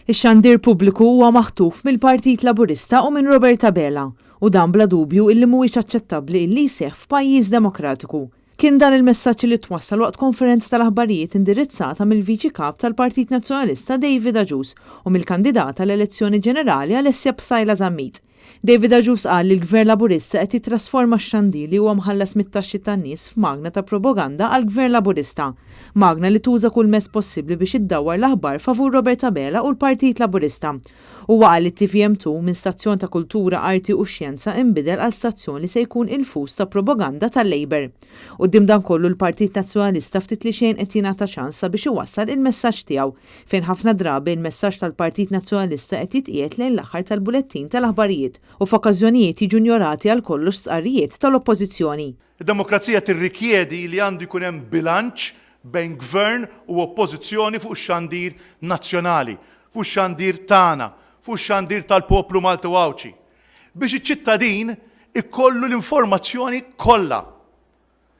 Ix-xandir pubbliku huwa maħtuf mill-Partit Laburista u minn Roberta Bela u dan bla dubju illi mhuwiex aċċettabbli illi jseħħ f'pajjiż demokratiku. Kien dan il-messaġġ li twassal waqt konferenza tal-aħbarijiet indirizzata mill-Viċi Kap tal-Partit Nazzjonalista David Aġus u mill-kandidata l-elezzjoni ġenerali Alessia Psajla Żammit. David Aġus qal li l-Gvern Laburista qed jitrasforma x-xandir li huwa mħallas mit-taxxi tan-nies f'magna ta' propaganda għall Gvern Laburista, magna li tuża kull mezz possibbli biex iddawwar l-aħbar favur Roberta Bela u l-Partit Laburista. Huwa qal li TVM2 minn stazzjon ta' kultura, arti u xjenza inbidel għal stazzjon li se jkun infus ta' propaganda tal-Lejber. Quddiem dan kollu l-Partit Nazzjonalista ftit li xejn qed jingħata ċansa biex iwassal il-messaġġ tiegħu fejn ħafna drabi l-messaġġ tal-Partit Nazzjonalista qed jitqiegħed lejn l-aħħar tal-bulettin tal-aħbarijiet u f'okkażjonijiet jiġu ignorati għal kollox sqarrijiet tal-oppożizzjoni. Id-demokrazija tirrikjedi li għandu jkun hemm bilanċ bejn gvern u oppożizzjoni fuq ix-xandir nazzjonali, fuq ix-xandir tagħna, fuq ix-xandir tal-poplu Malti Wawċi. Biex iċ-ċittadin ikollu l-informazzjoni kollha.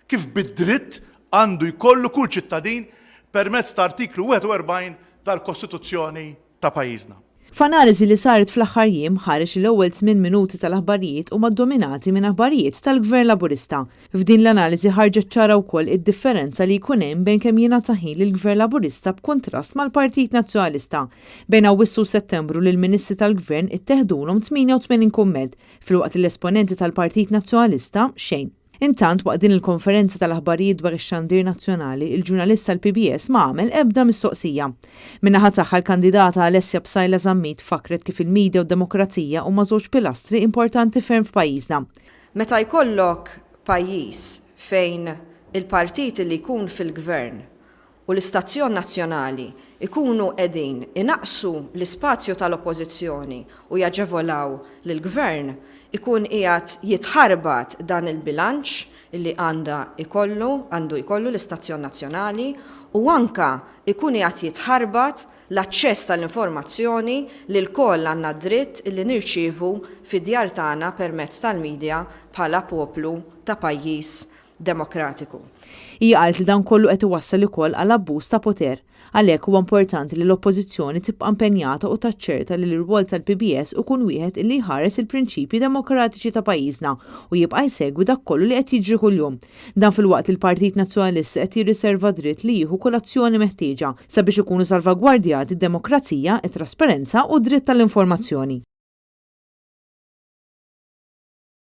Kif bid-dritt għandu jkollu kull ċittadin permezz ta' artiklu 41 tal-Kostituzzjoni ta' pajjiżna. F'analiżi li saret fl-aħħar jiem ħareġ l-ewwel 8 minuti tal-aħbarijiet huma ddominati minn aħbarijiet tal-Gvern Laburista. F'din l-analiżi ħarġet ċara wkoll id-differenza li jkun hemm bejn kemm jingħata ħin lill-Gvern Laburista b'kuntrast mal-Partit Nazzjonalista. Bejn Awwissu u Settembru li l-Ministri tal-Gvern itteħdulhom 88 kumment, filwaqt l-esponenti tal-Partit Nazzjonalista xejn. Intant waqt din il-konferenza tal-aħbarijiet dwar ix-xandir nazzjonali, il-ġurnalista IL-PBS ma għamel ebda mistoqsija. Min-naħa tagħha l-kandidata Alessia Psajla Żammit fakret kif il-midja u d-demokrazija huma żewġ pilastri importanti ferm f'pajjiżna. Meta jkollok pajjiż fejn il-partit li jkun fil-gvern u l-istazzjon nazzjonali ikunu qegħdin inaqsu l-ispazju tal-oppożizzjoni u jaġevolaw lill-gvern, ikun qiegħed jitħarbat dan il-bilanċ li għandu jkollu l-istazzjon nazzjonali u anka ikun qiegħed jitħarbat l-aċċess tal-informazzjoni li l-koll għandna dritt li nirċievu fid-djar tagħna permezz tal-midja bħala poplu ta' pajjiż demokratiku. Hija qalt li dan kollu qed iwassal ukoll għal abbuż ta' poter. Għalhekk huwa importanti li l-oppożizzjoni tibqa' impenjata u taċċerta li l-irwol tal-PBS ikun wieħed li jħares il-prinċipji demokratiċi ta' pajjiżna u jibqa' jsegwi dak kollu li qed jiġri kuljum. Dan filwaqt il-Partit Nazzjonalista qed jirriserva dritt li jieħu kull azzjoni meħtieġa sabiex ikunu salvagwardjati d-demokrazija, it-trasparenza u d-dritt tal-informazzjoni.